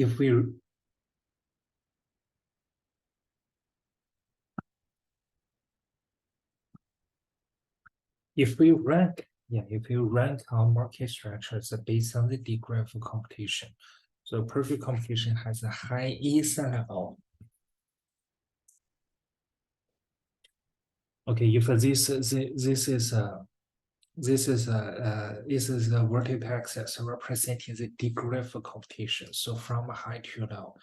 if we rank our market structures based on the degree of competition, so perfect competition has a high ESA level. Okay, if this is a vertical axis representing the degree of competition, so from high to low.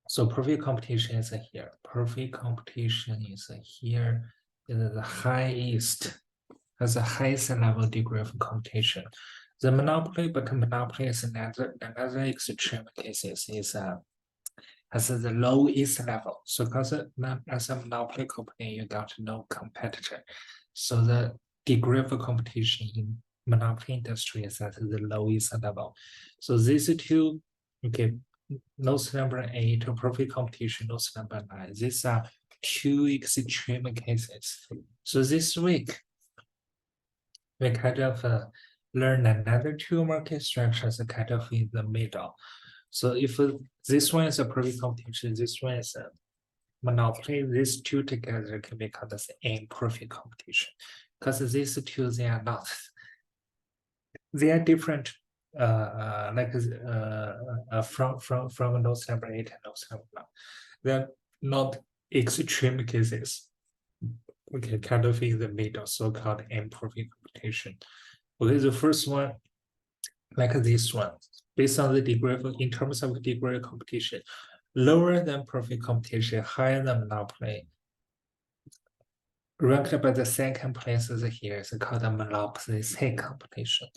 So perfect competition is here. Perfect competition is here. It is the highest, has the highest level degree of competition. The monopoly, but monopoly is another extreme cases is has the lowest level. So because as a monopoly company, you got no competitor. So the degree of competition in monopoly industry is at the lowest level. So these two, okay, notes number 8, perfect competition, notes number 9. These are two extreme cases. So this week, we kind of learn another two market structures kind of in the middle. So if this one is a perfect competition, this one is a monopoly, these two together can be called as imperfect competition. Because these two, they are not, they are different from notes number 8 and notes number 9. They're not extreme cases. Okay, kind of in the middle, so-called imperfect competition. Okay, the first one, like this one, based on the degree of, in terms of degree of competition, lower than perfect competition, higher than monopoly. Ranked by the second place is here is called a monopolistic competition.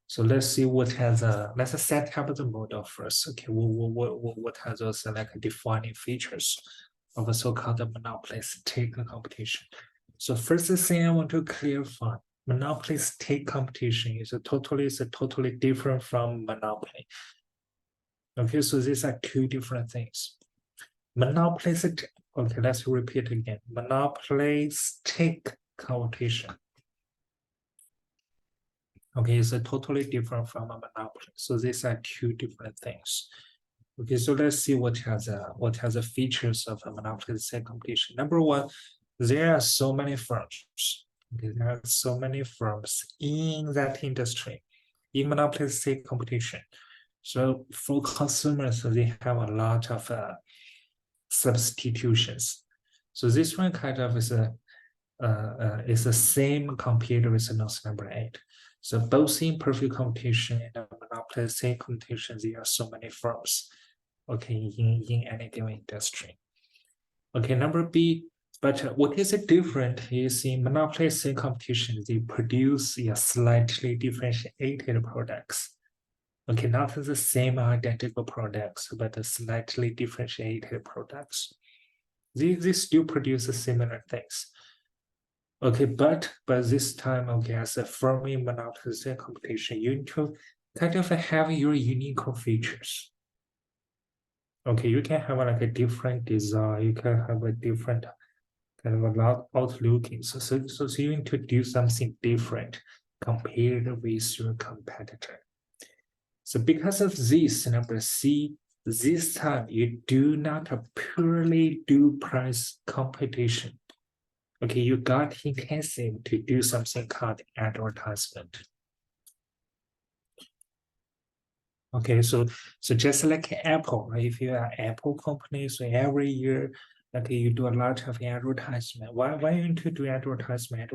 So let's see what has a, let's set up the model first. Okay, what has those like defining features of a so-called monopolistic competition. So first thing I want to clarify, monopolistic competition is totally different from monopoly. Okay, so these are two different things. Monopolistic, okay, let's repeat again. Monopolistic competition. Okay, it's totally different from a monopoly. So these are two different things. Okay, so let's see what has the features of a monopolistic competition. Number one, there are so many firms. Okay, there are so many firms in that industry, in monopolistic competition. So for consumers, they have a lot of substitutions. So this one kind of is the same compared with notes number 8. So both in perfect competition and monopolistic competition, there are so many firms. Okay, in any given industry. Okay, number B, but what is different is in monopolistic competition, they produce slightly differentiated products. Okay, not the same identical products, but slightly differentiated products. They still produce similar things. Okay, but this time, okay, as a firm in monopolistic competition, you need to kind of have your unique features. Okay, you can have like a different design, you can have a different kind of a lot outlooking. So you need to do something different compared with your competitor. So because of this, number C, this time you do not purely do price competition. Okay, you got intensive to do something called advertisement. Okay, so just like Apple, right? If you are Apple company, so every year, okay, you do a lot of advertisement. Why you need to do advertising?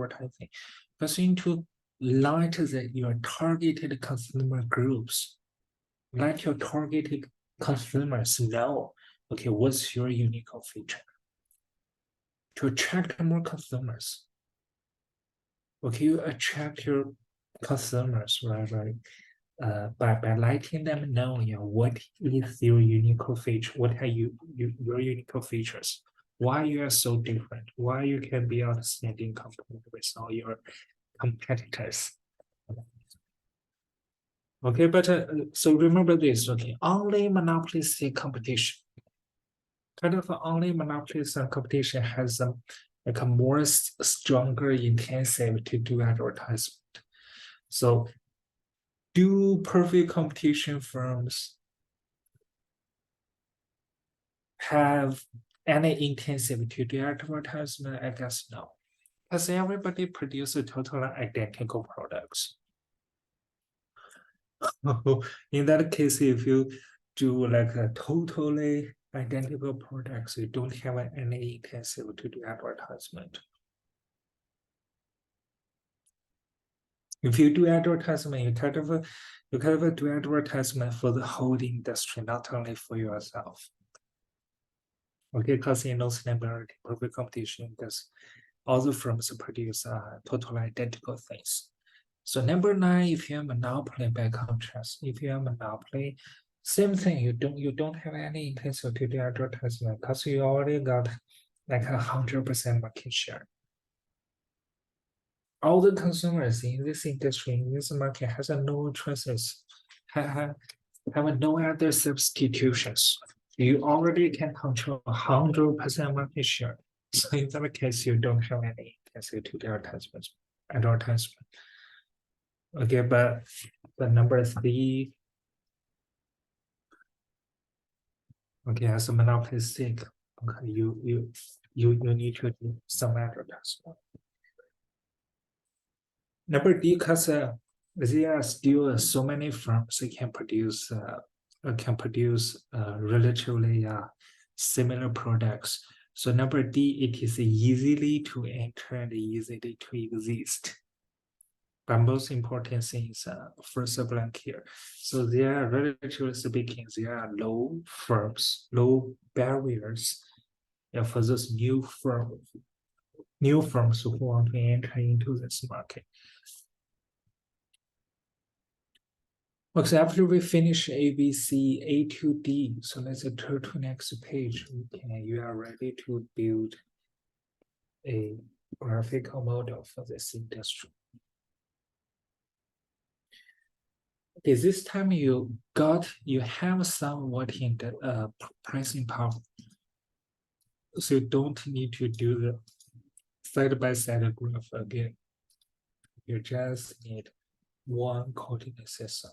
Because you need to let your targeted consumer groups, let your targeted consumers know, okay, what's your unique feature to attract more consumers. Okay, you attract your consumers, right? By letting them know, what is your unique feature, what are your unique features, why you are so different, why you can be outstanding compared with all your competitors. Okay, but so remember this. Okay, only monopolistic competition. Kind of only monopolistic competition has like a more stronger intensive to do advertisement. So do perfect competition firms have any intensive to do advertisement? I guess no, because everybody produces totally identical products. In that case, if you do like a totally identical products, you don't have any intensive to do advertisement. If you do advertisement, you kind of do advertisement for the whole industry, not only for yourself. Okay, because in those similarity perfect competition, because all the firms produce totally identical things. So number 9, if you have monopoly by contrast, if you have monopoly, same thing, you don't have any intention to do advertisement because you already got like 100% market share. All the consumers in this industry, in this market, has no choices, have no other substitutions. You already can control 100% market share. So in that case, you don't have any intention to do advertisement. Okay, but the number 3, okay, as a monopolistic, okay, you need to do some advertisement. Number D, because there are still so many firms that can produce relatively similar products. So number D, it is easily to enter and easily to exist. But most important thing is first blank here. So there are, relatively speaking, there are low firms, low barriers for those new firms who want to enter into this market. Okay, after we finish ABC, A to D, so let's turn to next page. Okay, you are ready to build a graphical model for this industry. Okay, this time you have somewhat in the pricing power, so you don't need to do the side-by-side graph again. You just need one coordinate system.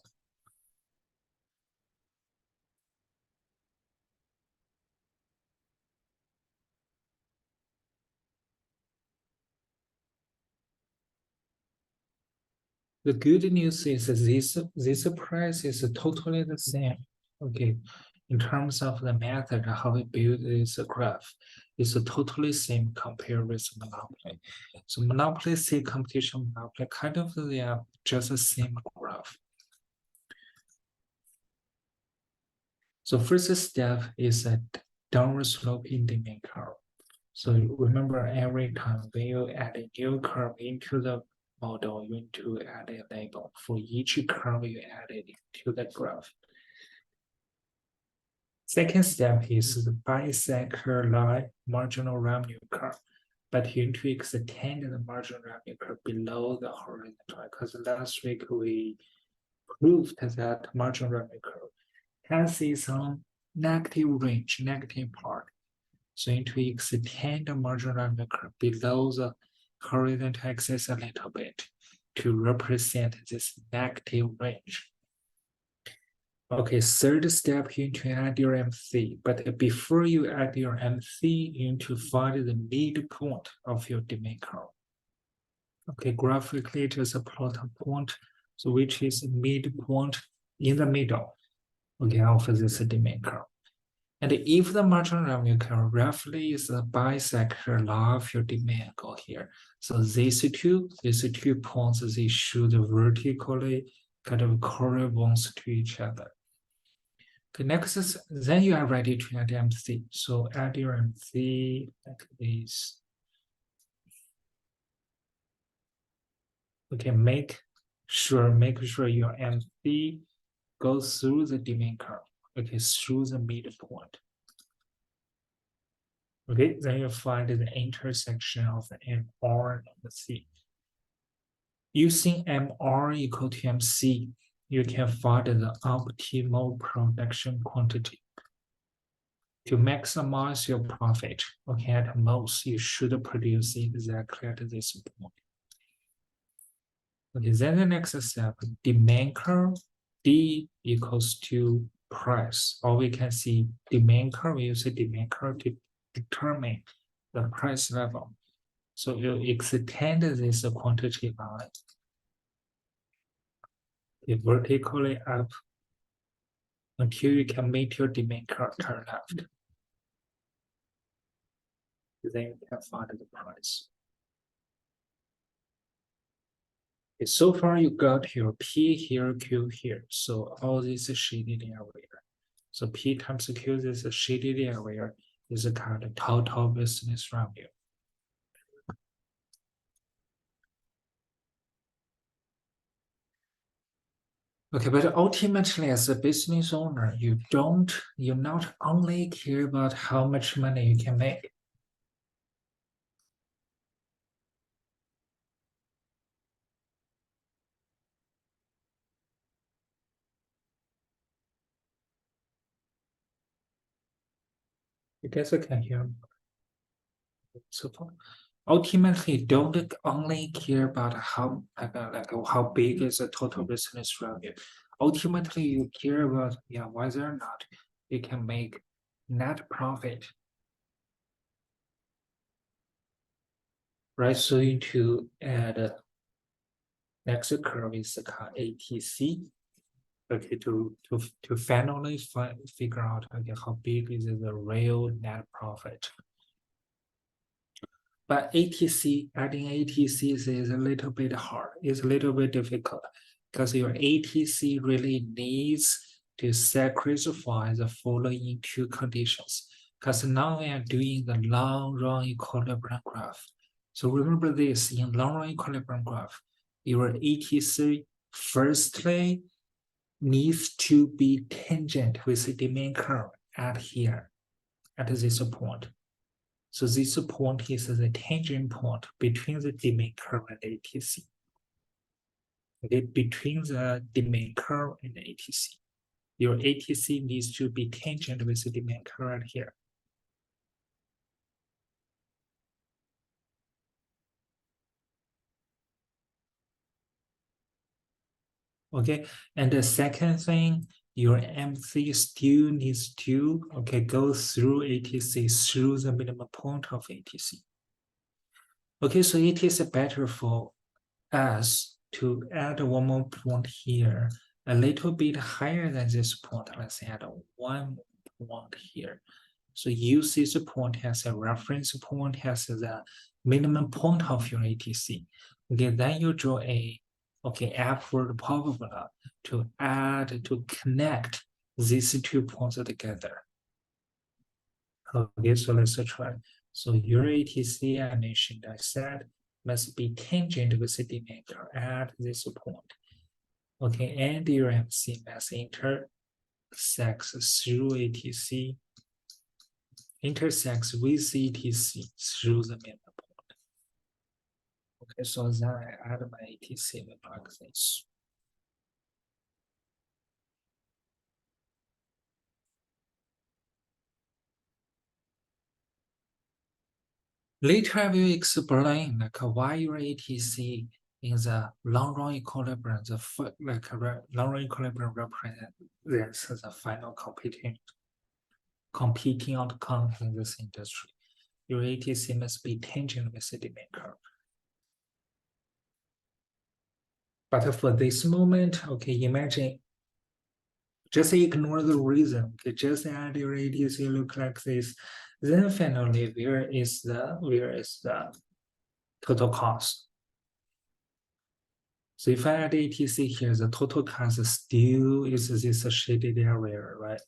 The good news is this price is totally the same. Okay, in terms of the method how we build this graph, it's totally same compared with monopoly. So monopoly, say competition monopoly, kind of they are just the same graph. So first step is a downward sloping demand curve. So remember, every time when you add a new curve into the model, you need to add a label for each curve you added to the graph. Second step is the bisector line marginal revenue curve, but you need to extend the marginal revenue curve below the horizontal, because last week we proved that marginal revenue curve has its own negative range, negative part. So you need to extend the marginal revenue curve below the horizontal axis a little bit to represent this negative range. Okay, third step, you need to add your MC. But before you add your MC, you need to find the midpoint of your demand curve. Okay, graphically, just plot a point, so which is midpoint in the middle, okay, of this demand curve. And if the marginal revenue curve roughly is a bisector line of your demand go here, so these two points, they should vertically kind of correspond to each other. Okay, next is, then you are ready to add MC. So add your MC like this. Okay, make sure your MC goes through the demand curve. Okay, through the midpoint. Okay, then you find the intersection of the MR and the C. Using MR equal to MC, you can find the optimal production quantity. To maximize your profit, okay, at most, you should produce exactly at this point. Okay, then the next step, demand curve, D equals to price, or we can see demand curve. We use a demand curve to determine the price level. So you extend this quantity line vertically up until you can make your demand curve turn left. Then you can find the price. Okay, so far you got your P here, Q here. So all this is shaded area. So P times Q, this is shaded area, is a kind of total business revenue. Okay, but ultimately as a business owner, you not only care about how much money you can make. You guys can hear me. So ultimately, don't only care about how how big is the total business revenue. Ultimately, you care about whether or not you can make net profit. Right, so you need to add next curve is called ATC. Okay, to finally figure out how big is the real net profit. But adding ATC is a little bit hard. It's a little bit difficult because your ATC really needs to sacrifice the following two conditions. Because now we are doing the long run equilibrium graph. So remember this, in long run equilibrium graph, your ATC firstly needs to be tangent with the demand curve at here, at this point. So this point is the tangent point between the demand curve and ATC. Okay, between the demand curve and the ATC. Your ATC needs to be tangent with the demand curve right here. Okay, and the second thing, your MC still needs to go through ATC, through the minimum point of ATC. Okay, so it is better for us to add one more point here, a little bit higher than this point. Let's add one point here. So use this point as a reference point, as the minimum point of your ATC. Okay, then you draw a upward parabola to connect these 2 points together. Okay, so let's try. So your ATC I mentioned, I said, must be tangent with the demand curve at this point. Okay, and your MC must intersects through ATC, intersects with ATC through the minimum point. Okay, so then I add my ATC like this. Later, I will explain why your ATC in the long run equilibrium, long run equilibrium represents the final competing outcome in this industry. Your ATC must be tangent with the demand curve. But for this moment, imagine, just ignore the reason. Just add your ATC look like this. Then finally, where is the total cost? So if I add ATC here, the total cost still is this shaded area, right?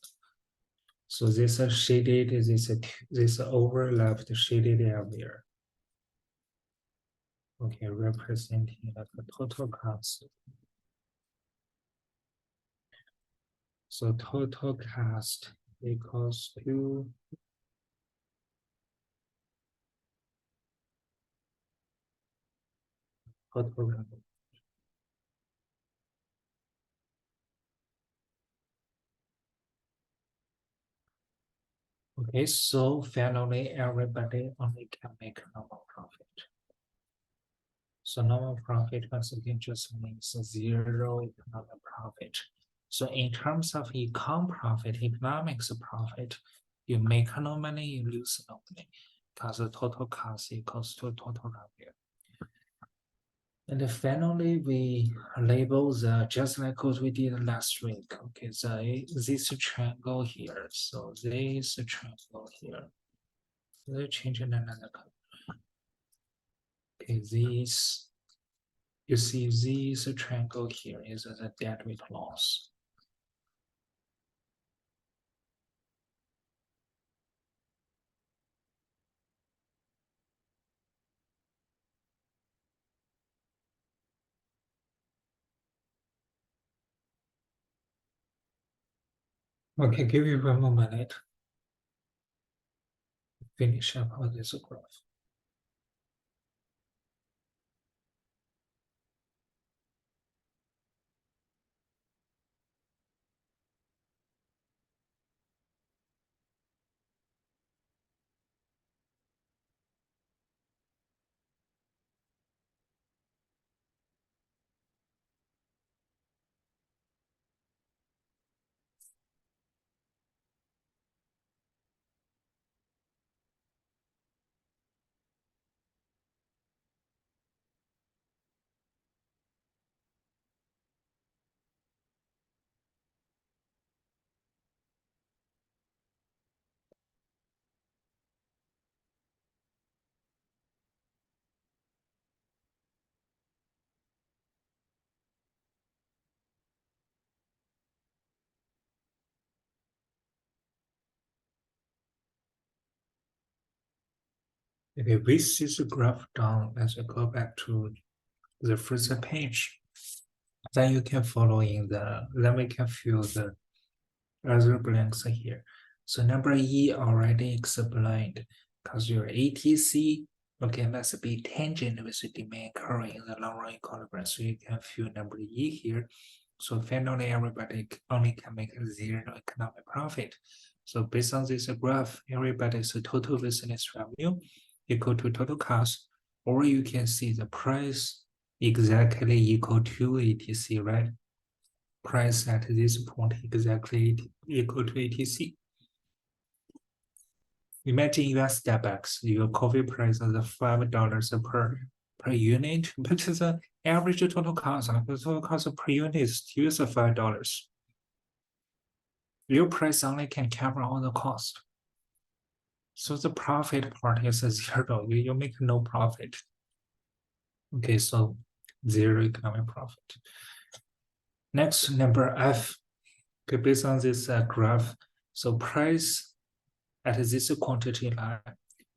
So this shaded is this overlapped shaded area. Okay, representing the total cost. So total cost equals to total revenue. Okay, so finally, everybody only can make normal profit. So normal profit once again just means zero economic profit. So in terms of econ profit, economics profit, you make no money, you lose no money, because the total cost equals to total revenue. And then finally, we label the just like what we did last week. Okay, this triangle here. So this triangle here. Let's change another color. Okay, this you see this triangle here is the deadweight loss. Okay, give you one more minute. Finish up on this graph. Okay, with this graph down, let's go back to the first page. Then you can follow in then we can fill the other blanks here. So number E already explained because your ATC, okay, must be tangent with the demand curve in the long run equilibrium. So you can fill number E here. So finally, everybody only can make zero economic profit. So based on this graph, everybody's total business revenue equal to total cost, or you can see the price exactly equal to ATC, right? Price at this point exactly equal to ATC. Imagine US Starbucks, your coffee price is $5 per unit, but the average total cost, the total cost per unit is still $5. Your price only can cover all the cost. So the profit part is zero. You make no profit. Okay, so zero economic profit. Next, number F. Okay, based on this graph, so price at this quantity line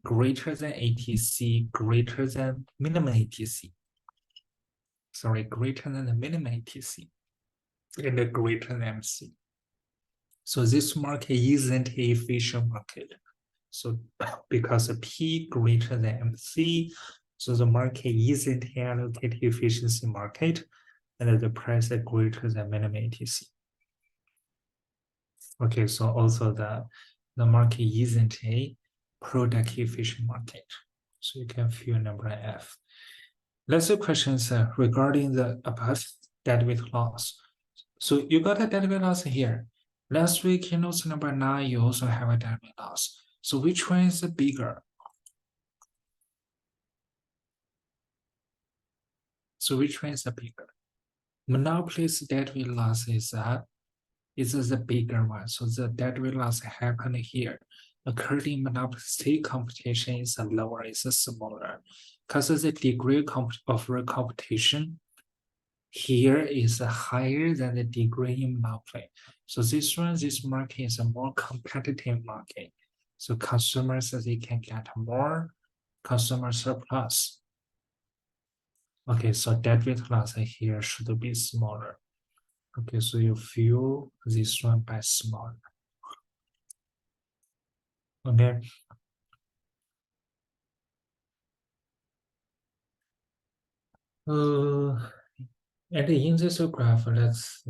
greater than ATC, greater than minimum ATC. Sorry, greater than the minimum ATC, and greater than MC. So this market isn't an efficient market. So because P greater than MC, so the market isn't an allocated efficiency market, and the price is greater than minimum ATC. Okay, so also the market isn't a product efficient market. So you can fill number F. Let's do questions regarding the above deadweight loss. So you got a deadweight loss here. Last week, in notes number 9, you also have a deadweight loss. So which one is bigger? So which one is bigger? Monopoly's deadweight loss is the bigger one. So the deadweight loss happened here. Occurring monopolistic competition is lower, is smaller. Because the degree of competition here is higher than the degree in monopoly. So this market is a more competitive market. So consumers, they can get more consumer surplus. Okay, so deadweight loss here should be smaller. Okay, so you fill this one by smaller. Okay. And in this graph, let's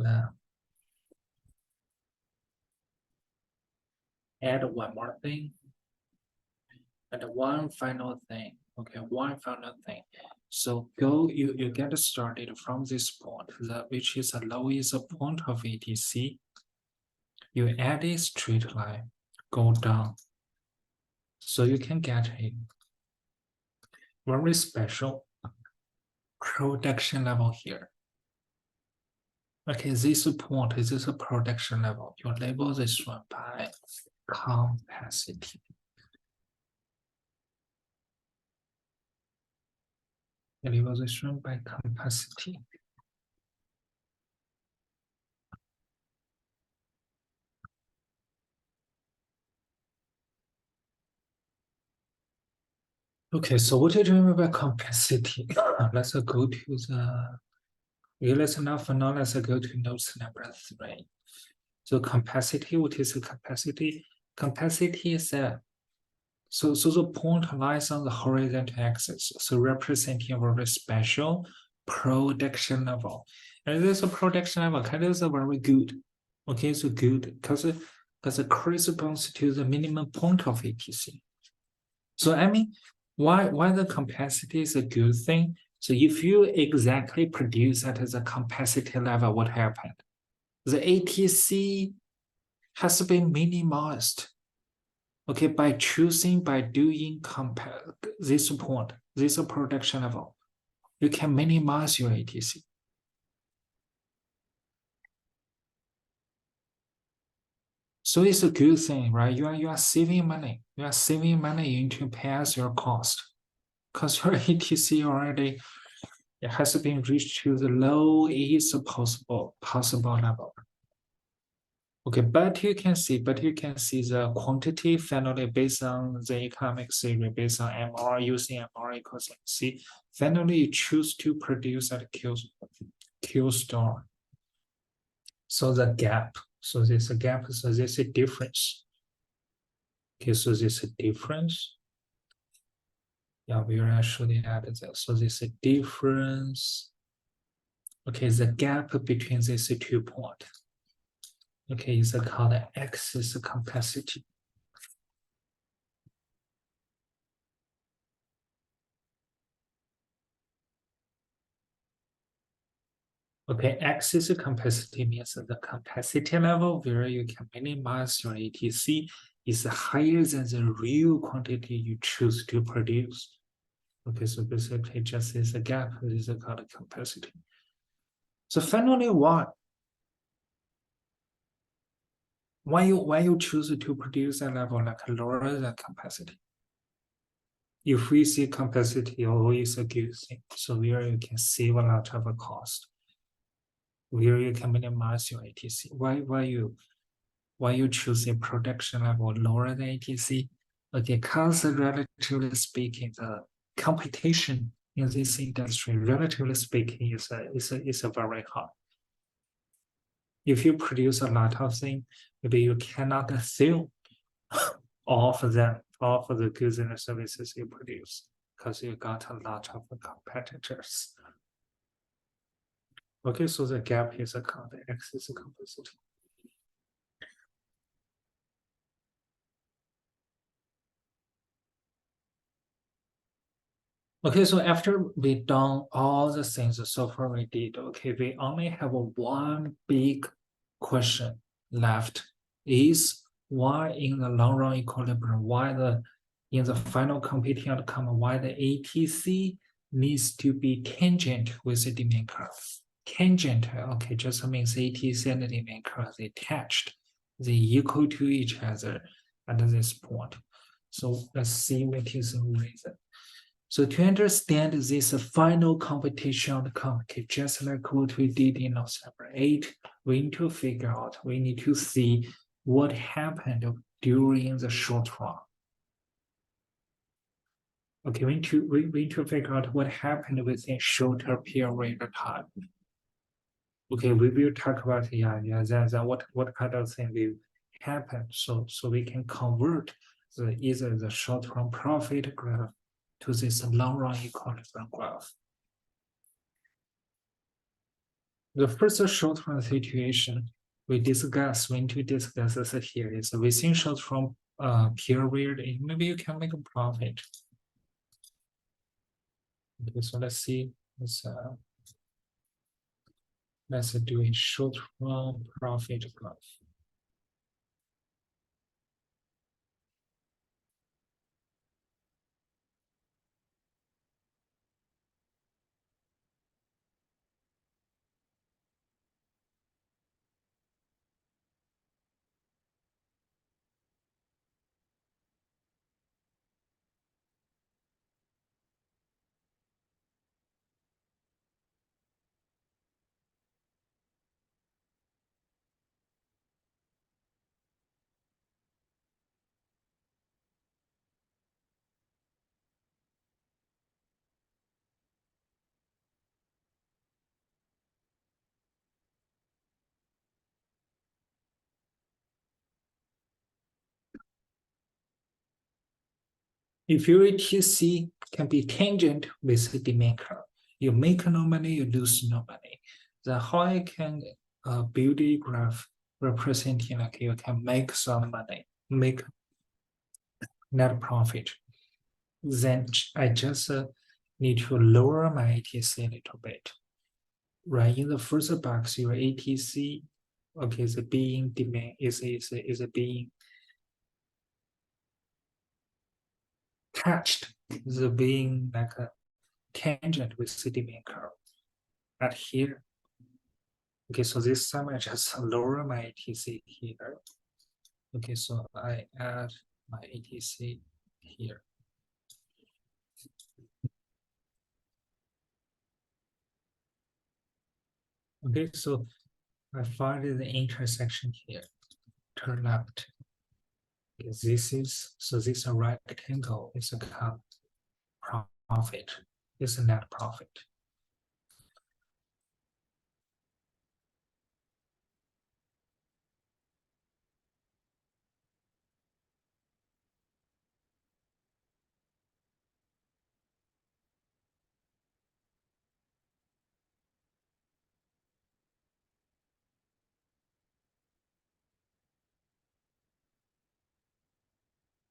add one more thing and one final thing. Okay, one final thing. So you get started from this point, which is the lowest point of ATC. You add a straight line, go down. So you can get a very special production level here. Okay, this point is a production level. You label this one by capacity. You label this one by capacity. Okay, so what do you mean by capacity? Let's go to the, let's now for now, let's go to notes number 3. So capacity, what is the capacity? Capacity is so the point lies on the horizontal axis, so representing a very special production level. And this production level kind of is very good. Okay, so good because it corresponds to the minimum point of ATC. So I mean, why the capacity is a good thing? So if you exactly produce at the capacity level, what happened? The ATC has been minimized. Okay, by doing this point, this production level, you can minimize your ATC. So it's a good thing, right? You are saving money. You are saving money into pass your cost, because your ATC already it has been reached to the lowest possible level. Okay, but you can see the quantity finally based on the economic theory, based on MR, using MR equals MC. Finally, you choose to produce at Q star. So the gap, so this gap, so this is difference. Okay, so this is difference. Yeah, we are actually added that. So this is difference. Okay, the gap between these 2 points. Okay, is called axis capacity. Okay, axis capacity means the capacity level where you can minimize your ATC is higher than the real quantity you choose to produce. Okay, so basically just is a gap, this is called capacity. So finally, why you choose to produce a level like lower than capacity? If we see capacity always a good thing, so where you can save a lot of cost, where you can minimize your ATC. Why you choose a production level lower than ATC? Okay, because relatively speaking, the competition in this industry, relatively speaking, is a very high. If you produce a lot of things, maybe you cannot sell all of them, all of the goods and services you produce, because you got a lot of competitors. Okay, so the gap is a axis capacity. Okay, so after we done all the things so far we did, okay, we only have one big question left is why in the long run equilibrium, in the final competing outcome, why the ATC needs to be tangent with the demand curve. Tangent, okay, just means ATC and the demand curve they attached, they equal to each other at this point. So let's see what is the reason. So to understand this final competition outcome, okay, just like what we did in note number 8, we need to figure out, we need to see what happened during the short run. Okay, we need to figure out what happened within shorter period of time. Okay, we will talk about then what kind of thing will happen, so we can convert either the short-term profit graph to this long-run equilibrium graph. The first short-run situation we need to discuss this here is within short-run period, maybe you can make a profit. Okay, so let's see. Let's do a short run profit graph. If your ATC can be tangent with the demand curve, you make no money, you lose no money. Then how I can build a graph representing like you can make some money, make net profit. Then I just need to lower my ATC a little bit. Right in the first box, your ATC, okay, is being demand is being touched, is being like a tangent with the demand curve. But here, okay, so this time I just lower my ATC here. Okay, so I add my ATC here. Okay, so I find the intersection here. Turn left. Okay, this is a rectangle. It's a profit. It's a net profit.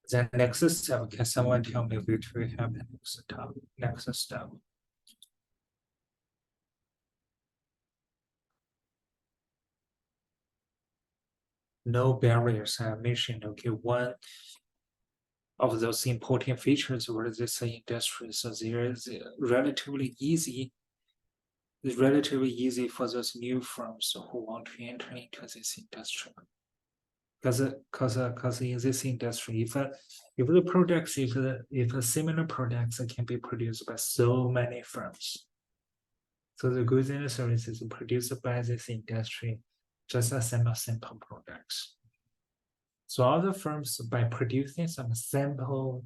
Then next step, can someone tell me which will happen next step? No barriers I mentioned. Okay, one of those important features were this industry. So there is relatively easy for those new firms who want to enter into this industry. Because in this industry, if the products if a similar products can be produced by so many firms, so the goods and services produced by this industry just as simple products. So other firms, by producing some sample,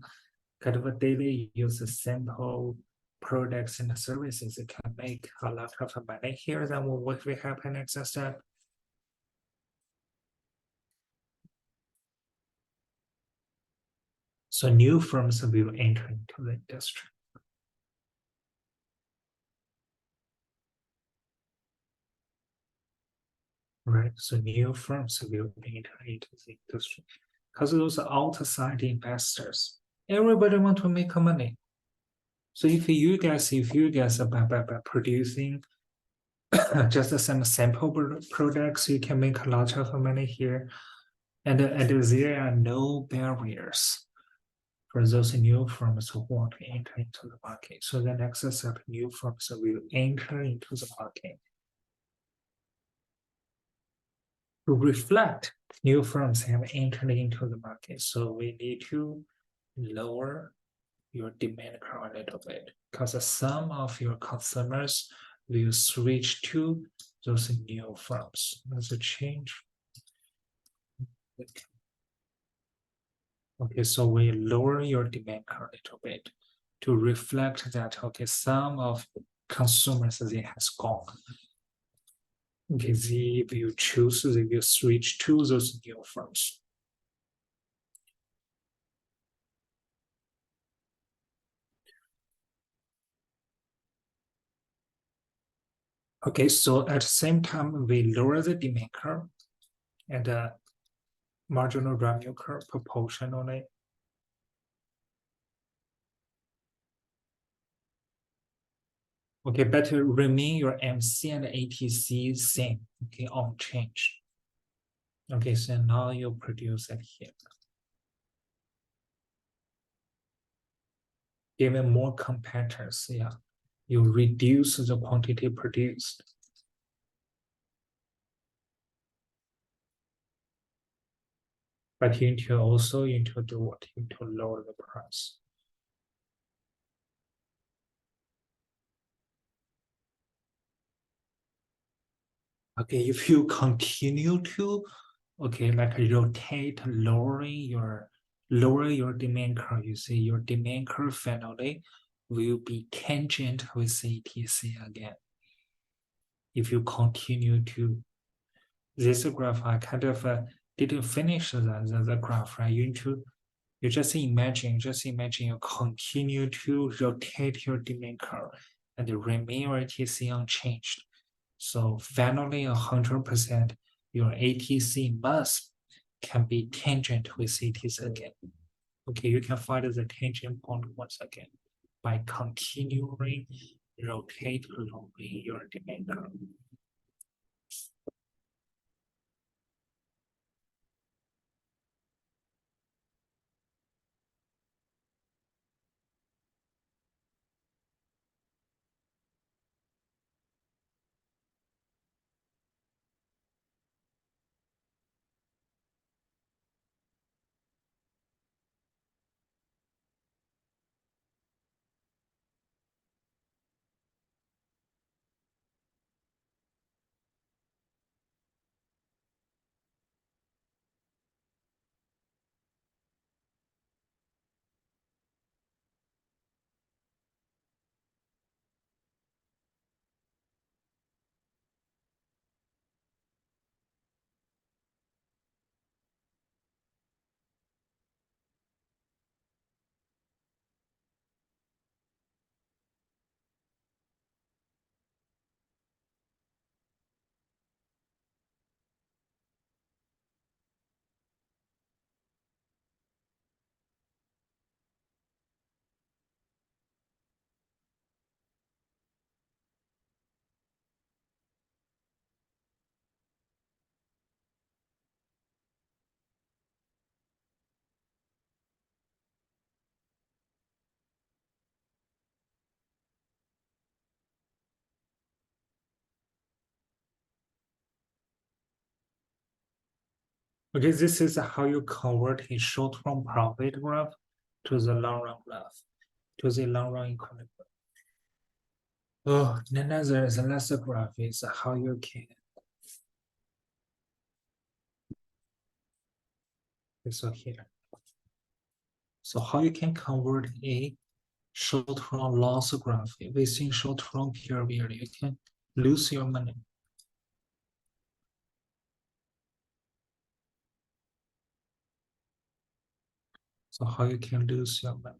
kind of a daily use sample products and services, it can make a lot of money here. Then what will happen next step? So new firms will enter into the industry. Right, so new firms will enter into the industry because those outside investors, everybody want to make money. So if you guys by producing just some sample products, you can make a lot of money here, and there are no barriers for those new firms who want to enter into the market. So the next step, new firms will enter into the market. To reflect new firms have entered into the market. So we need to lower your demand curve a little bit because some of your customers will switch to those new firms. Let's change. Okay, so we lower your demand curve a little bit to reflect that, okay, some of consumers, they has gone. Okay, they will switch to those new firms. Okay, so at the same time, we lower the demand curve and marginal revenue curve proportionally. Okay, better remain your MC and ATC same, okay, unchanged. Okay, so now you produce it here. Given more competitors, yeah, you reduce the quantity produced. But you need to also do what? You need to lower the price. Okay, if you continue to, okay, like rotate, lower your demand curve, you see your demand curve finally will be tangent with CTC again. If you continue to, this graph, I kind of didn't finish the graph, right? You just imagine you continue to rotate your demand curve and remain your ATC unchanged. So finally, 100%, your ATC must can be tangent with CTs again. Okay, you can find the tangent point once again by continually rotate along your demand curve. Okay, this is how you convert a short-term profit graph to the long-run graph, to the long-run equilibrium. Oh, then the last graph is how you can. So here. So how you can convert a short-term loss graph within short-term period? You can lose your money. So how you can lose your money?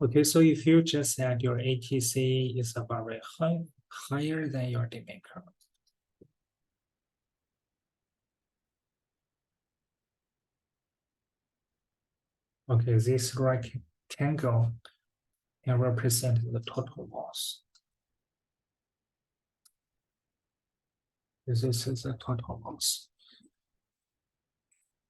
Okay, so if you just said your ATC is very high, higher than your demand curve. Okay, this rectangle can represent the total loss. This is the total loss.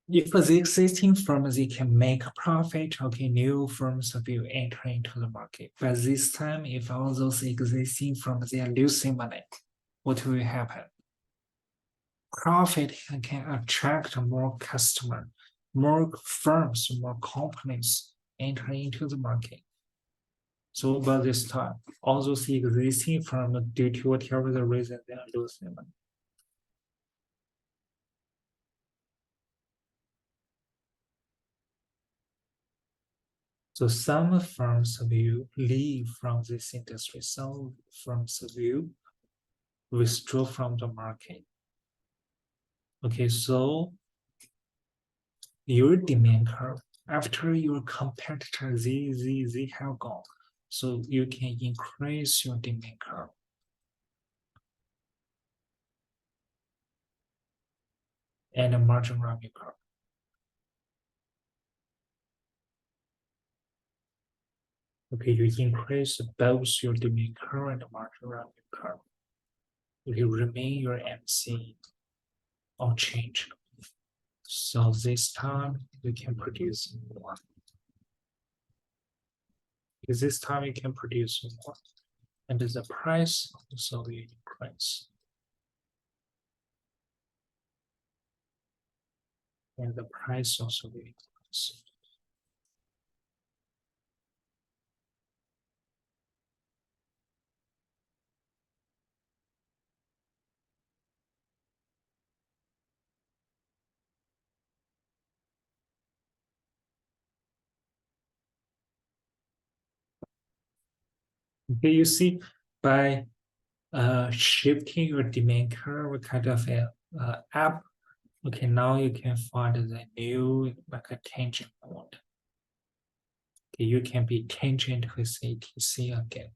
if the existing firms they can make a profit, okay, new firms will enter into the market. But this time, if all those existing firms they are losing money, what will happen? Profit can attract more customer, more firms, more companies enter into the market. So by this time, all those existing firms, due to whatever the reason, they are losing money. So some firms will leave from this industry, some firms will withdraw from the market. Okay, so your demand curve after your competitor they have gone, so you can increase your demand curve. And a margin revenue curve. Okay, you increase both your demand curve and the margin revenue curve. You remain your MC unchanged. So this time you can produce more. Because this time you can produce more. And the price also will increase. And the price also will increase. Okay, you see, by shifting your demand curve kind of up, okay, now you can find the new like a tangent point. Okay, you can be tangent with ATC again.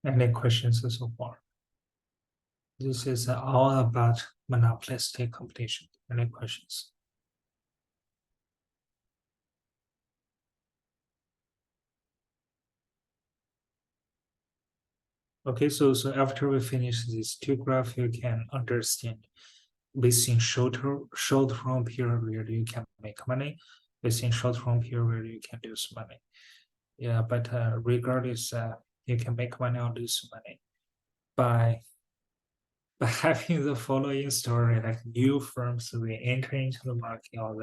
Any questions so far? This is all about monopolistic competition. Any questions? Okay, so after we finish these two graphs, you can understand within short run period you can make money. Within short run period you can lose money. Yeah, but regardless, you can make money or lose money by having the following story, like new firms will enter into the market, or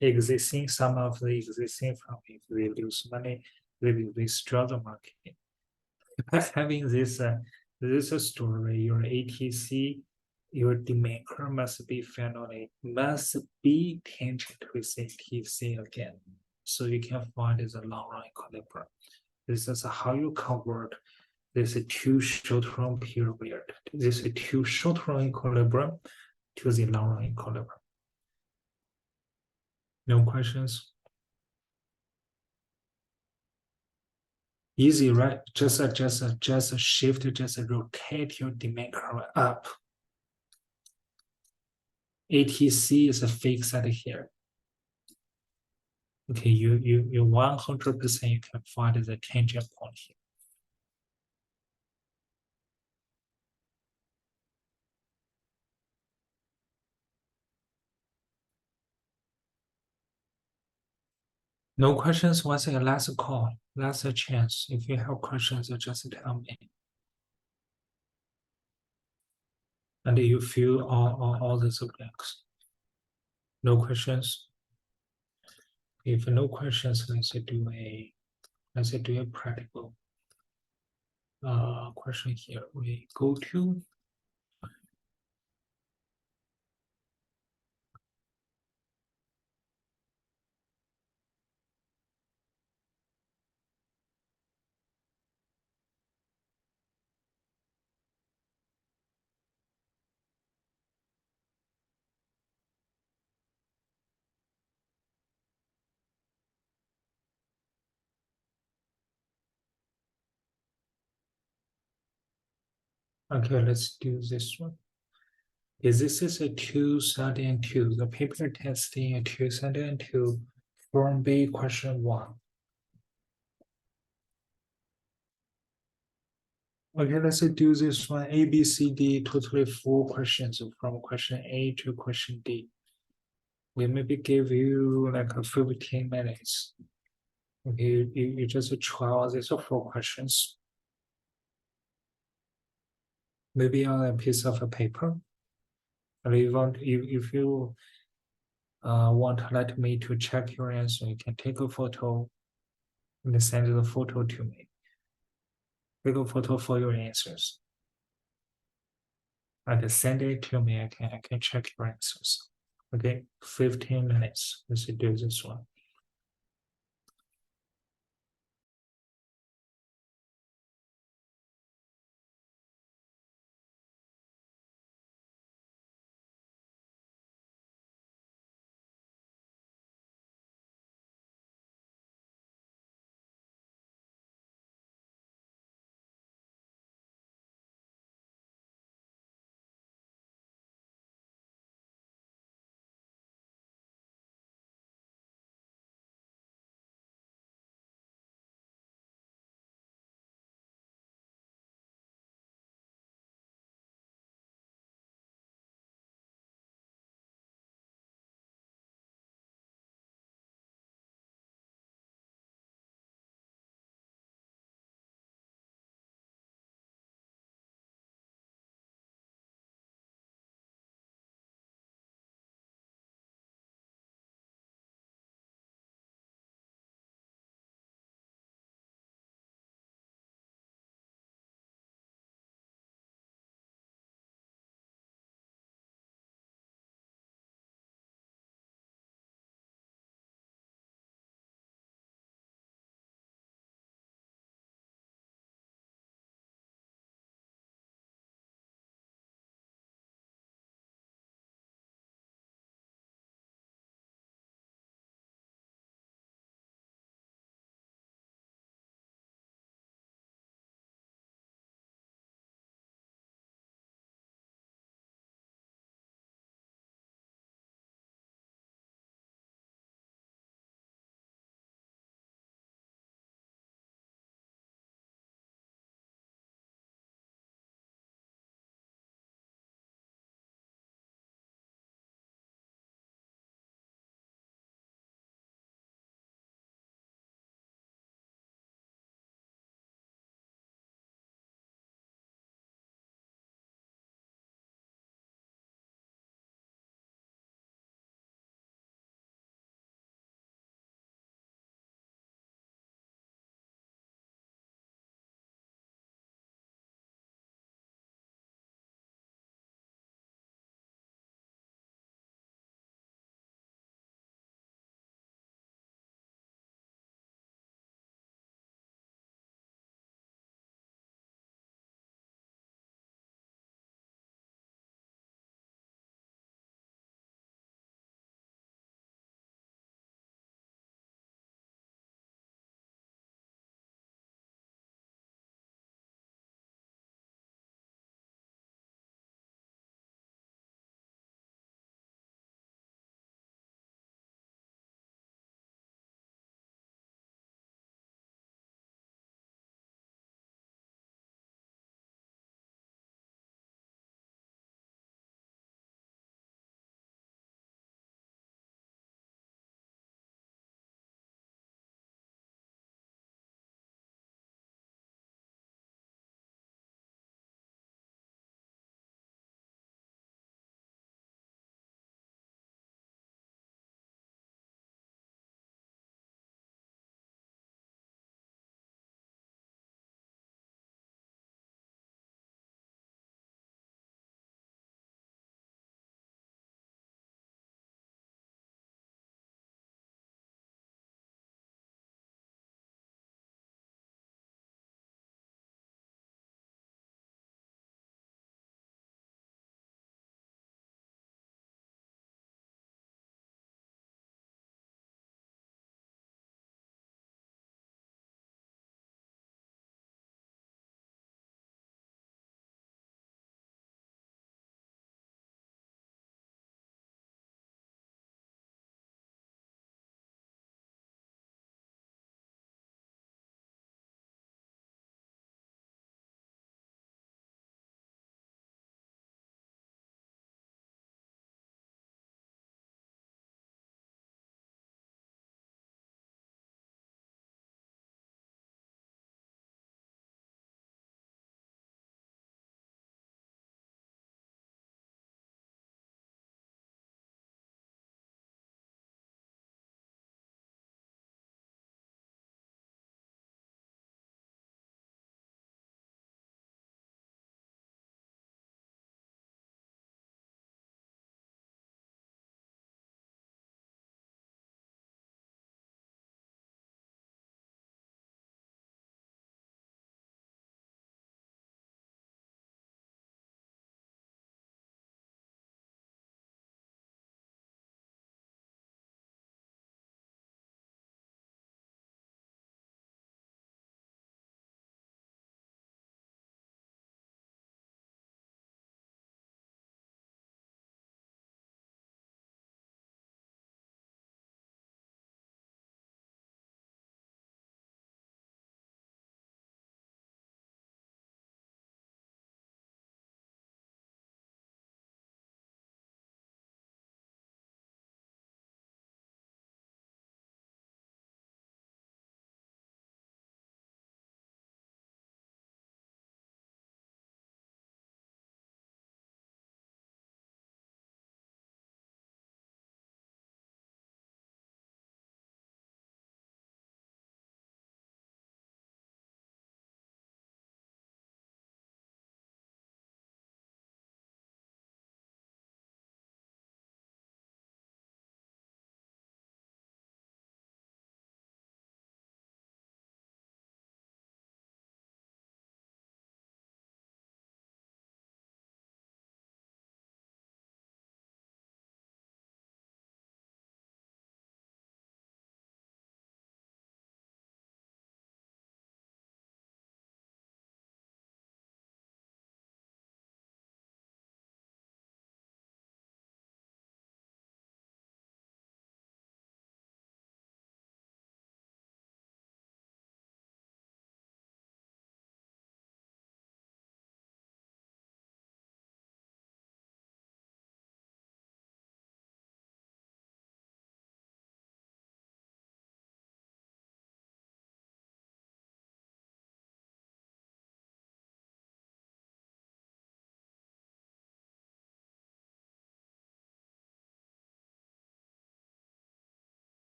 the existing, some of the existing firms, if they lose money, they will withdraw the market. By having this story, your ATC, your demand curve must be finally must be tangent with ATC again, so you can find the long run equilibrium. This is how you convert this two short-run period, this two short-run equilibrium to the long-run equilibrium. No questions? Easy, right? Just shift, just rotate your demand curve up. ATC is a fixed at here. Okay, you 100% you can find the tangent point here. No questions? Once again, last call, last chance. If you have questions, just tell me. And you fill all the subjects. No questions? If no questions, let's do a practical question here. We go to okay, let's do this one. This is a 2002, the paper testing a 2002 Form B, question 1. Okay, let's do this one. A, B, C, D, totally 4 questions from question A to question D. We maybe give you like a 15 minutes. Okay, you just try all these 4 questions. Maybe on a piece of a paper. Or if you want to let me to check your answer, you can take a photo and send the photo to me. Take a photo for your answers. Like send it to me. I can check your answers. Okay, 15 minutes. Let's do this one.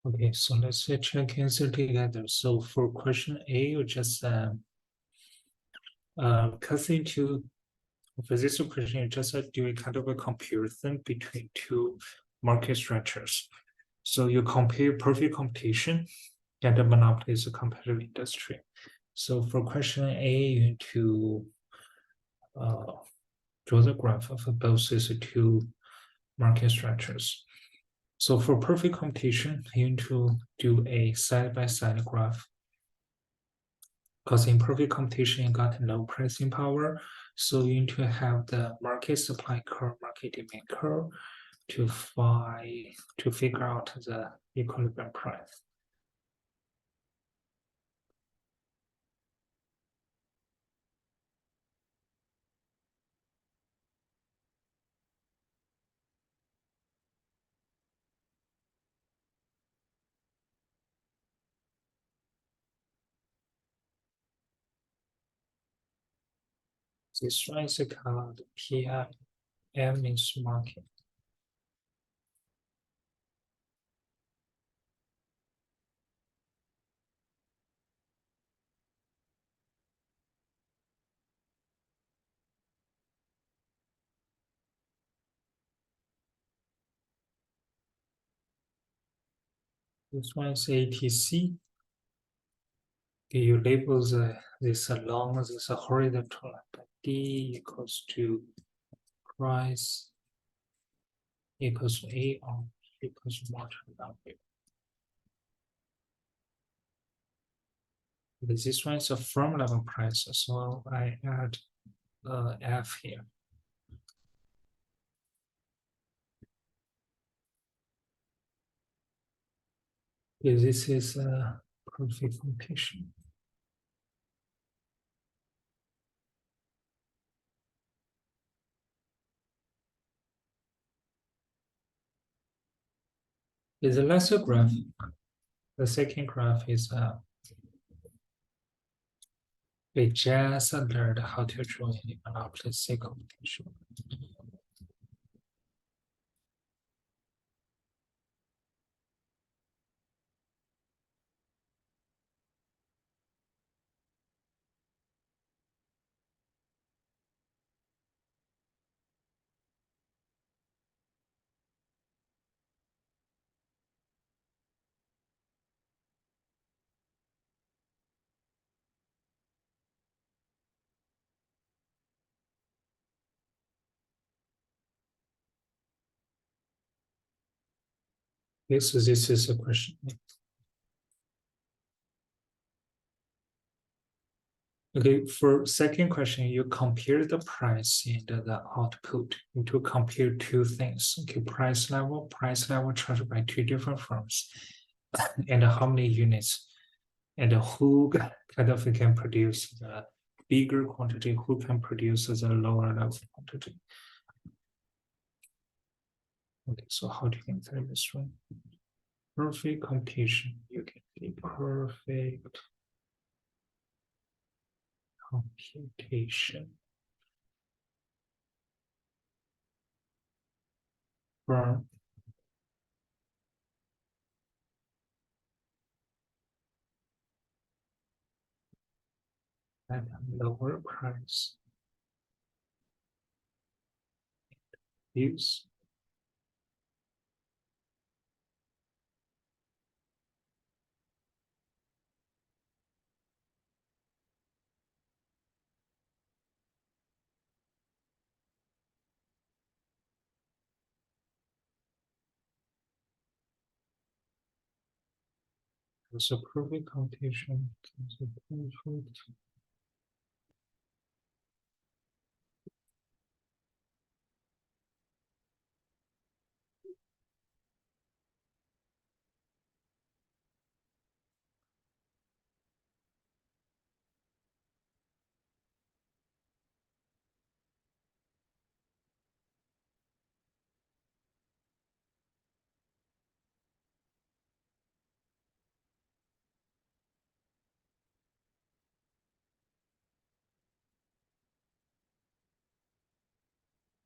Okay, so let's check answer together. So for question A, you just cut into for this question, you just do a kind of a comparison between two market structures. So you compare perfect competition and the monopoly is a competitive industry. So for question A, you need to uh, draw the graph of both these two market structures. So for perfect competition, you need to do a side-by-side graph because in perfect competition, you got no pricing power. So you need to have the market supply curve, market demand curve to figure out the equilibrium price. This one is called PI. M means market. This one is ATC. You label this along this horizontal line. D equals to price equals to A on equals to marginal value. Because this one is a firm level price, so I add F here. Because this is a perfect competition. Is a lesser graph. The second graph is we just learned how to draw a monopolistic competition. This is a question. Okay, for second question, you compare the price and the output. You to compare two things. Okay, price level charged by two different firms, and how many units, and who kind of can produce the bigger quantity, who can produce the lower level quantity. Okay, so how do you answer this one? Perfect competition. You can be perfect computation firm at lower price use so perfect computation.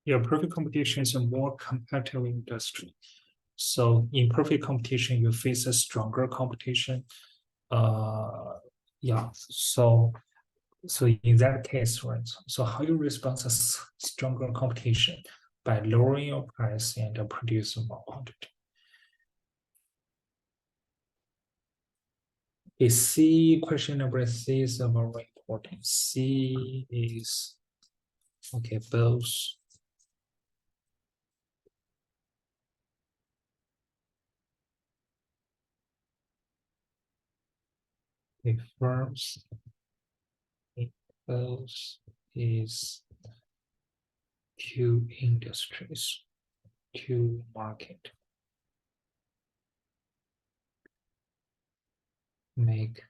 Yeah, perfect competition is a more competitive industry. So in perfect competition, you face a stronger competition. Yeah. So in that case, right? So how you respond to stronger competition by lowering your price and produce more quantity. Okay, C, question number C is very important. C is, okay, both the firms in both is two industries, two market make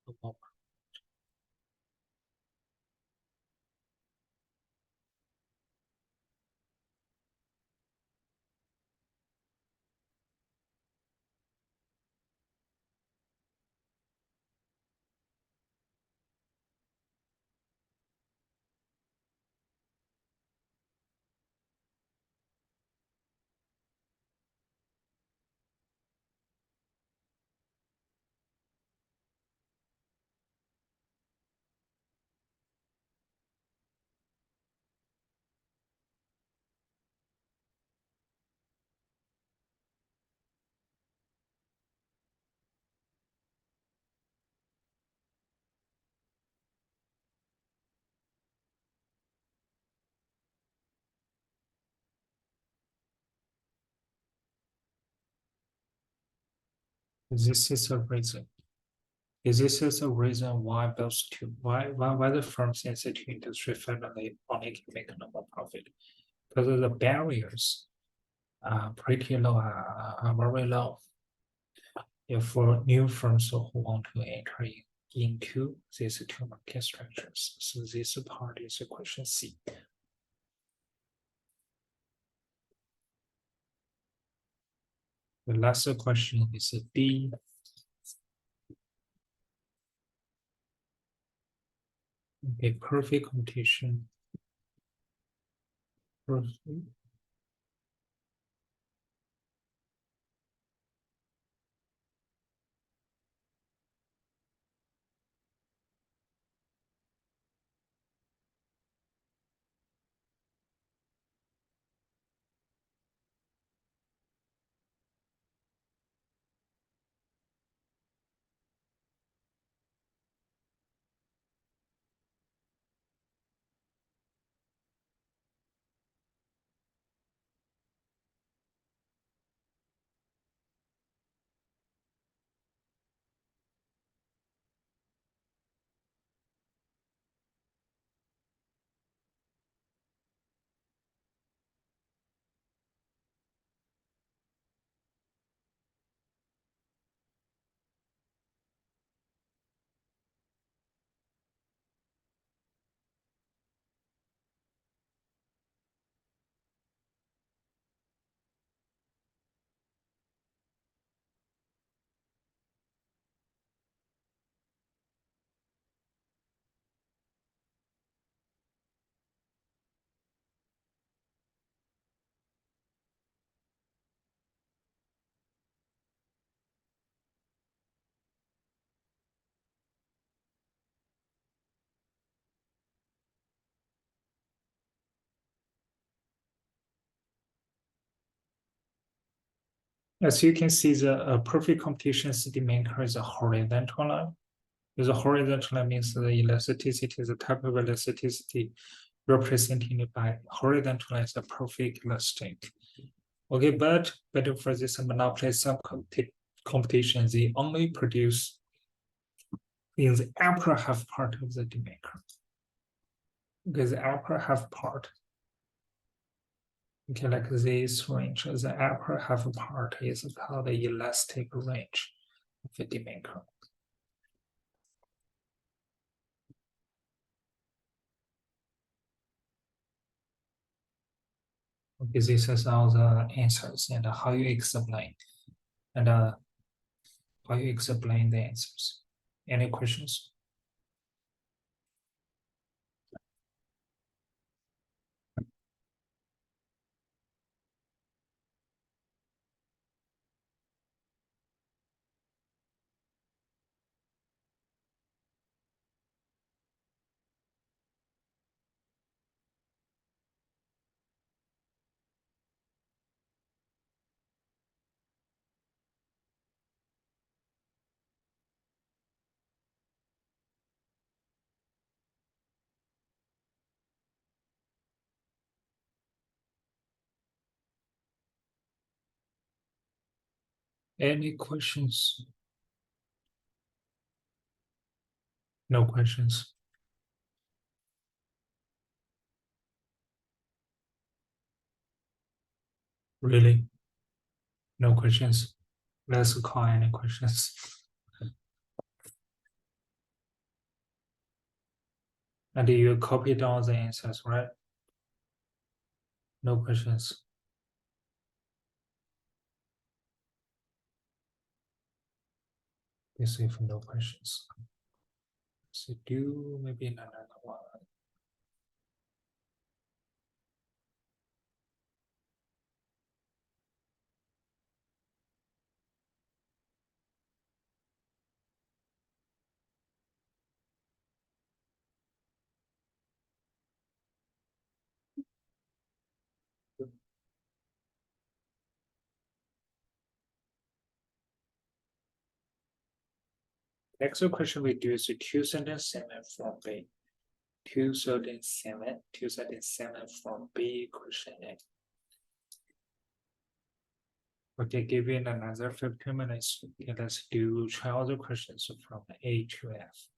a more. This is a reason. This is a reason why those two, why the firms in the two industry family only can make a number profit. Because of the barriers are pretty low, are very low. If for new firms who want to enter into these two market structures. So this part is question C. The last question is D. Okay, perfect competition. Perfect. As you can see, the perfect competition city maker is a horizontal line. The horizontal line means the elasticity is the type of elasticity represented by horizontal as a perfect elastic. Okay, but for this monopoly some competition, they only produce in the upper half part of the maker. Because the upper half part, okay, like this range, the upper half part is called the elastic range of the maker. Okay, this is all the answers and how you explain and how you explain the answers. Any questions? Any questions? No questions. Really? No questions. Let's call any questions. And you copy down the answers, right? No questions. Let's see if no questions. So do maybe another one. Next question we do is 2007 from B. 2007 from B question A. Okay, give you another 15 minutes. Okay, let's try all the questions from A to F.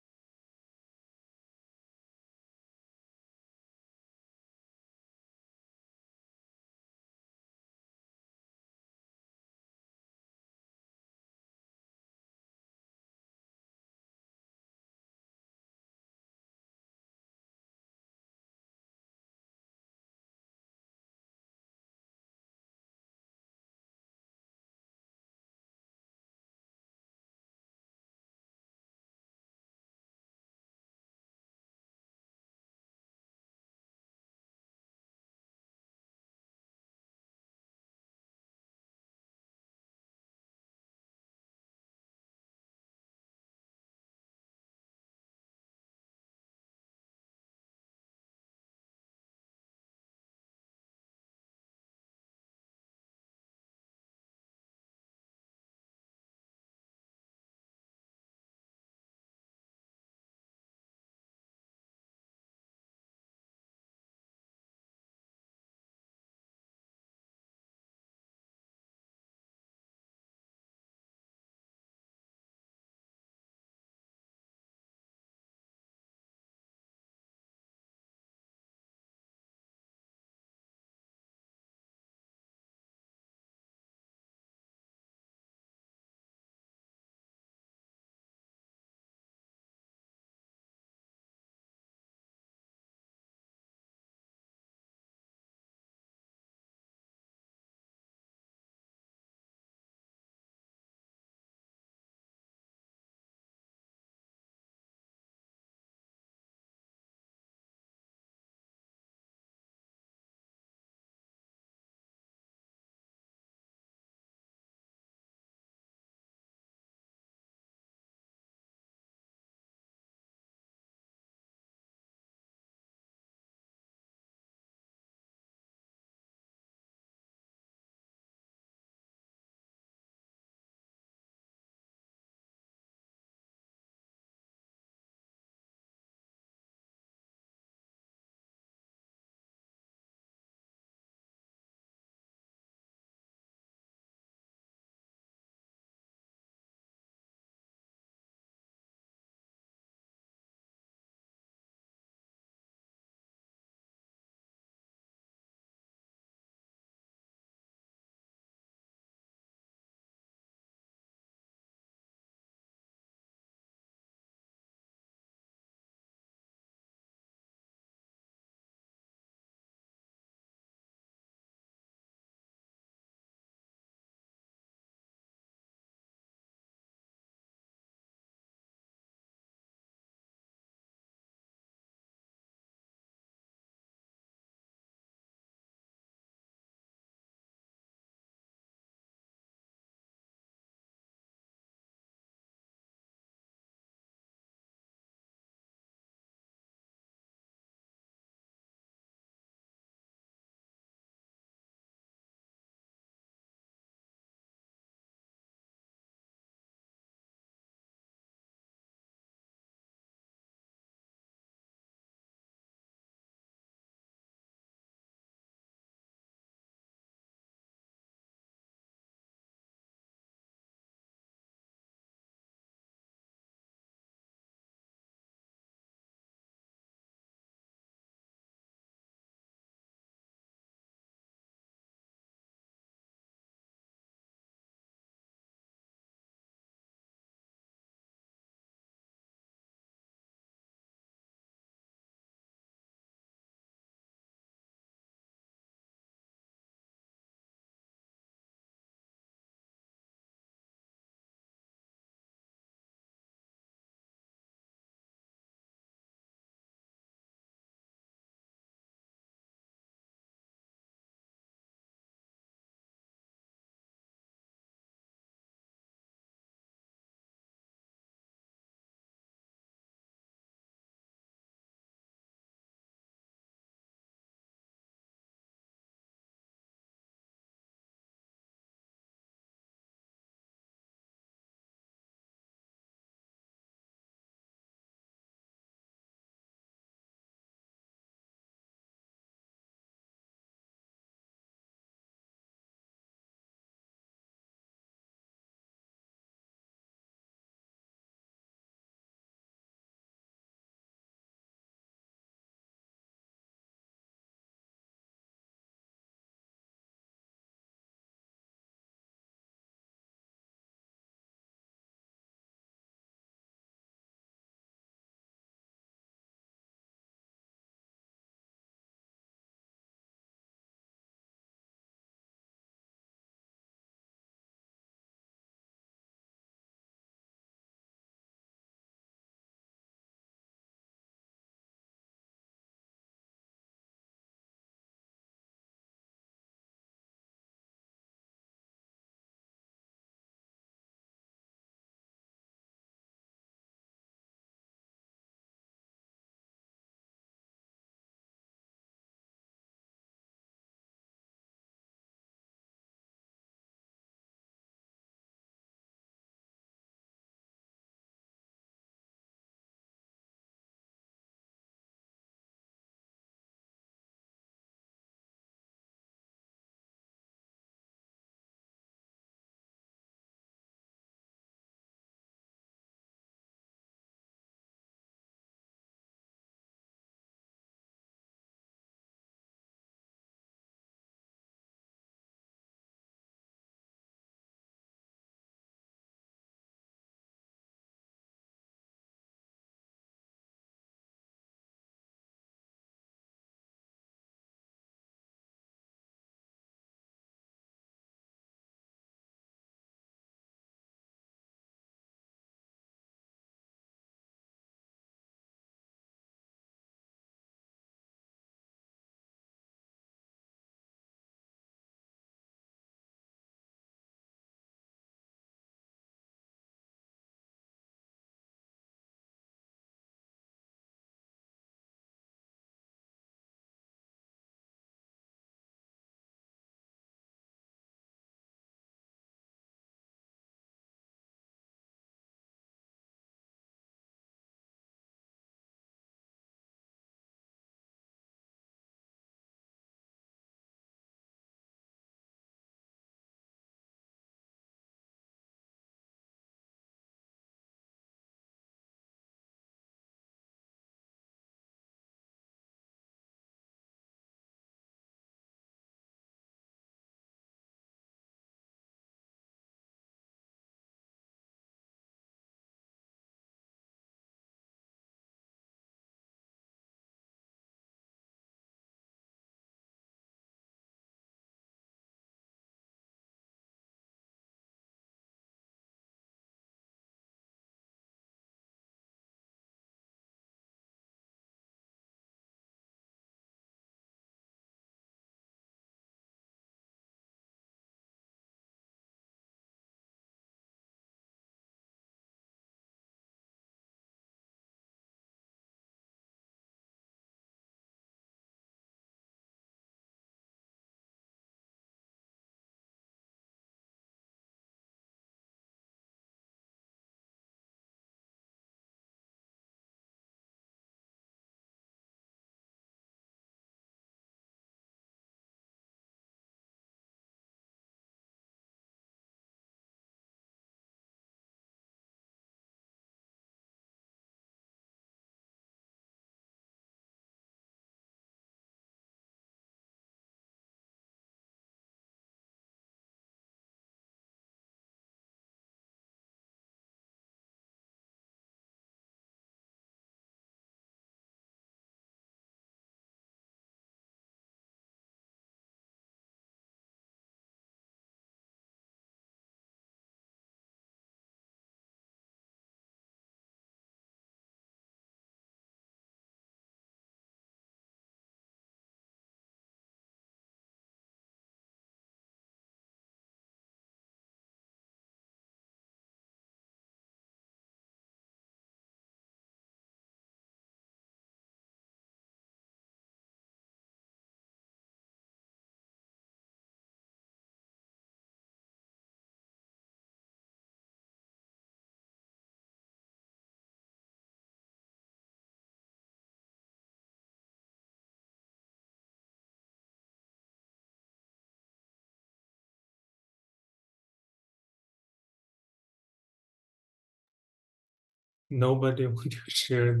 nobody would share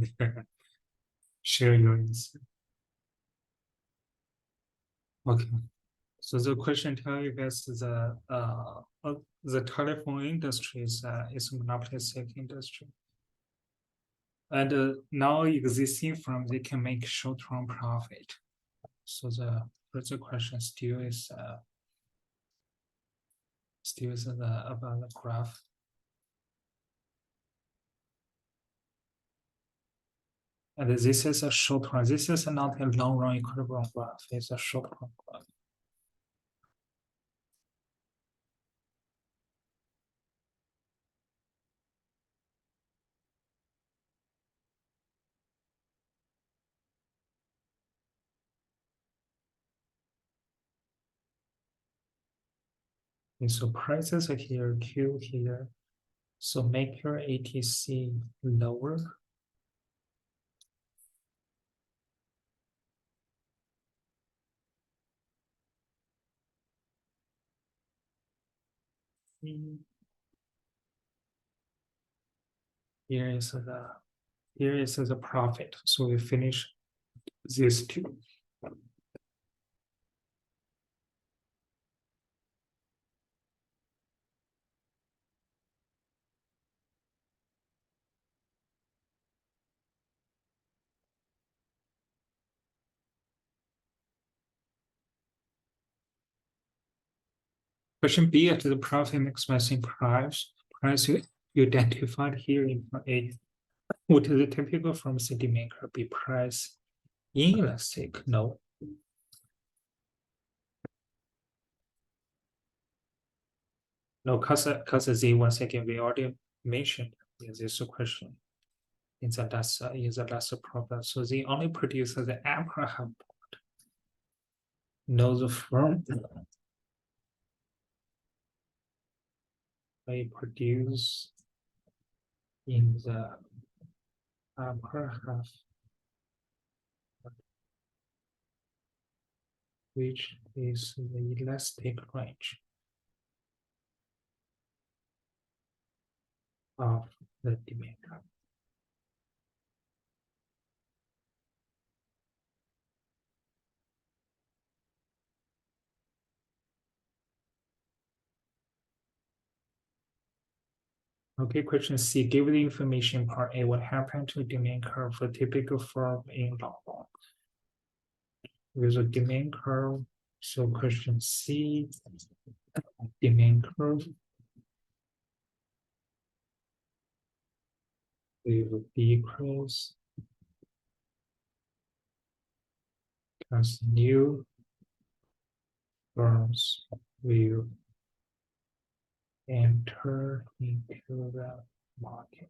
your answer. Okay. So the question tell you guys the telephone industry is a monopolistic industry. And now existing firms they can make short-term profit. So the further question still is about the graph. And this is a short run. This is not a long run equilibrium graph. It's a short run graph. And so prices are here, Q here. So make your ATC lower. Here is the profit. So we finish these two. Question B, at the profit maximizing price you identified here in A. Would the typical pharmacy maker be price inelastic? No. No, because Z once again we already mentioned in this question. In the last problem. So they only produce the Abraham board. No, the firm they produce in the upper half, which is the elastic range of the demand. Okay, question C. Give the information part A. What happened to demand curve for typical firm in long run? With a demand curve. So question C, demand curve will decrease as new firms will enter into the market.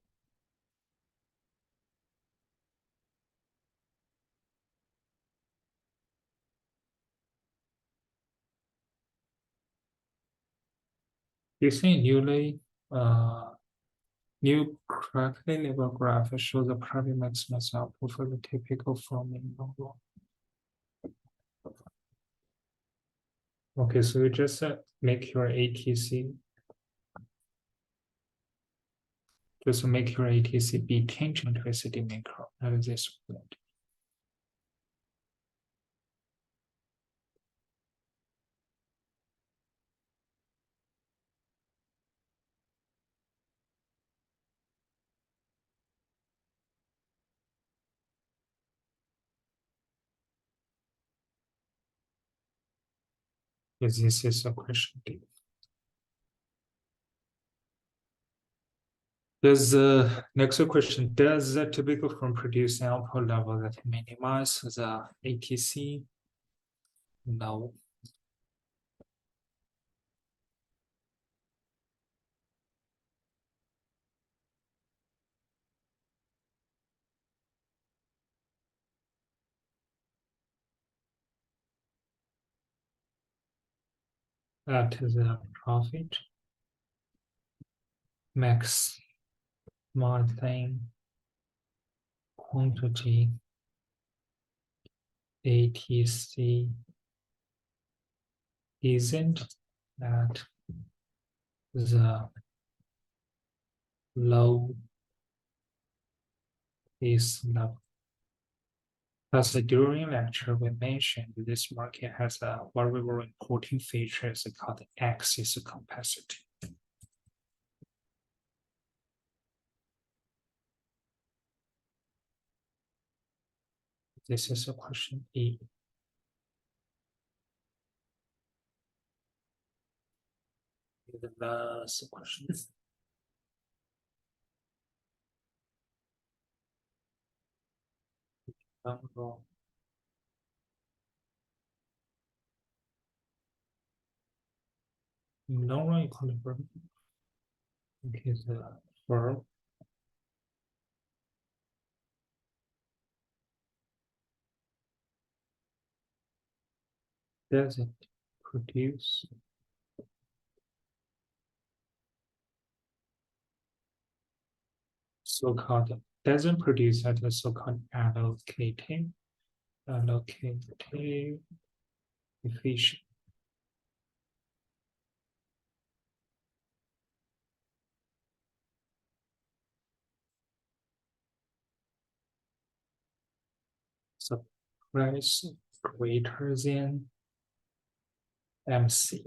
You see new correctly labeled graph shows the profit maximum output for the typical firm in long run. Okay, so you just make your ATC. Just make your ATC be tangent to a city maker. That is this point. Yes, this is a question. Does the next question, does the typical firm produce an output level that minimize the ATC? No. That is the profit max margin quantity ATC isn't at the low is level. As during lecture we mentioned, this market has a very, very important feature called axis capacity. This is a question E. The last question. Number non-equilibrium is the verb doesn't produce so-called doesn't produce at the so-called allocative efficient. So price greater than MC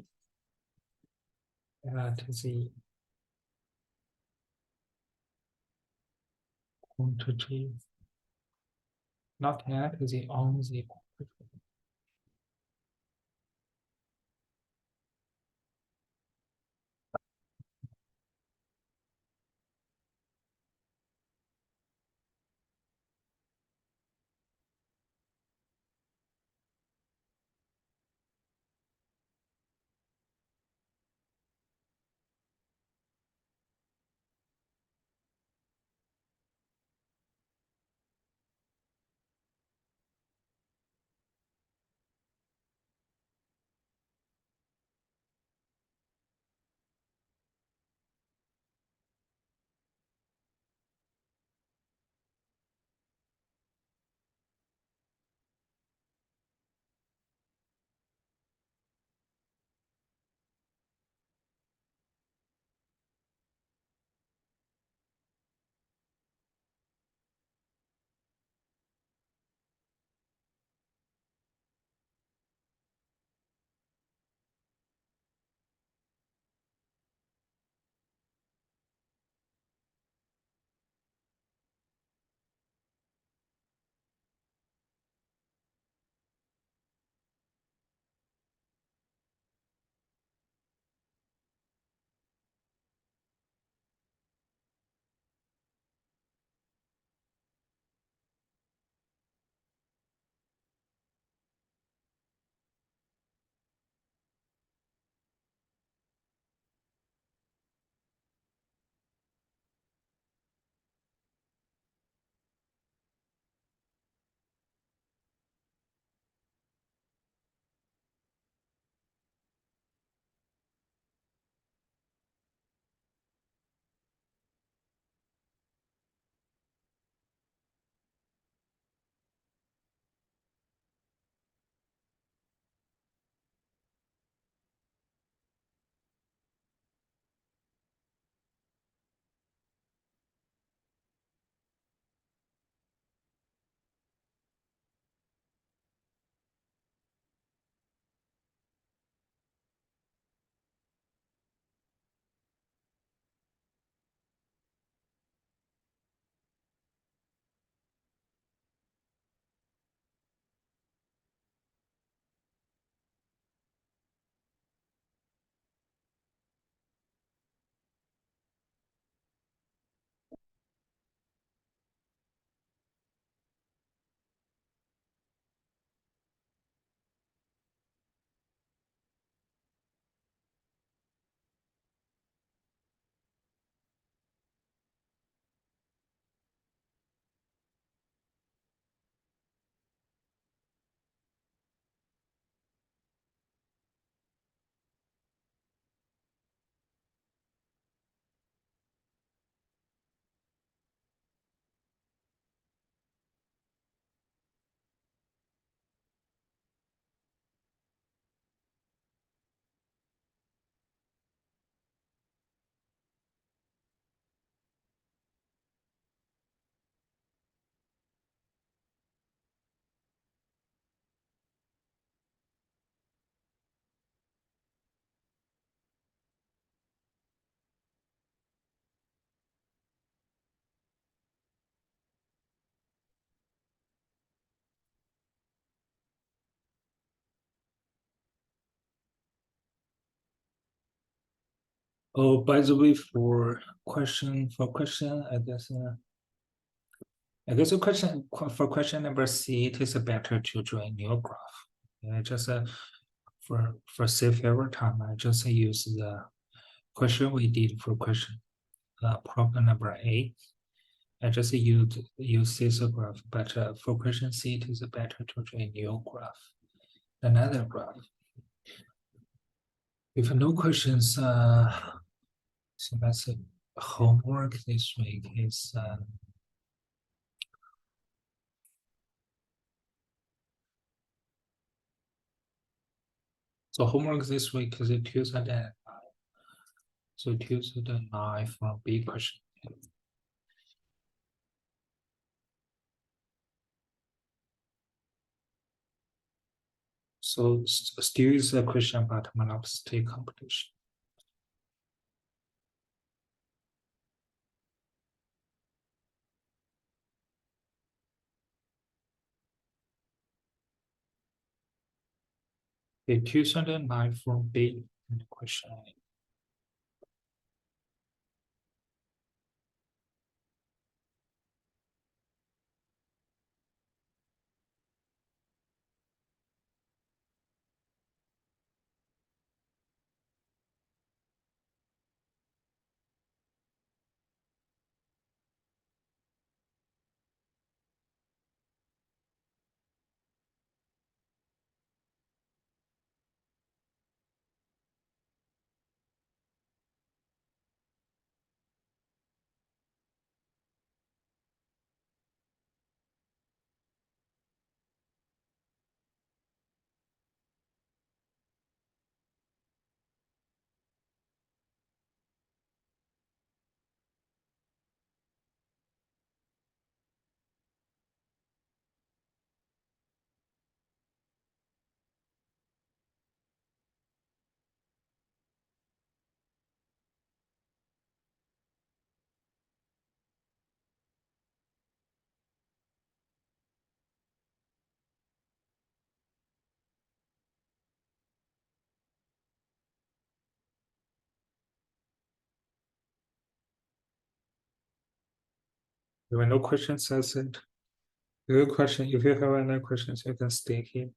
at the quantity, not at the on the quantity. Oh, by the way, for question, for question number C, it is better to draw a new graph. Yeah, just for save every time, I just use the question we did for question problem number A. I just use this graph, but for question C, it is better to draw a new graph, another graph. If no questions, so that's it. Homework this week is so homework this week is a Tuesday and 9. So Tuesday and 9 from B question. So still is a question about monopoly competition. Okay, 2009 from B question. There were no questions, I said. Good question. If you have any questions, you can stay here.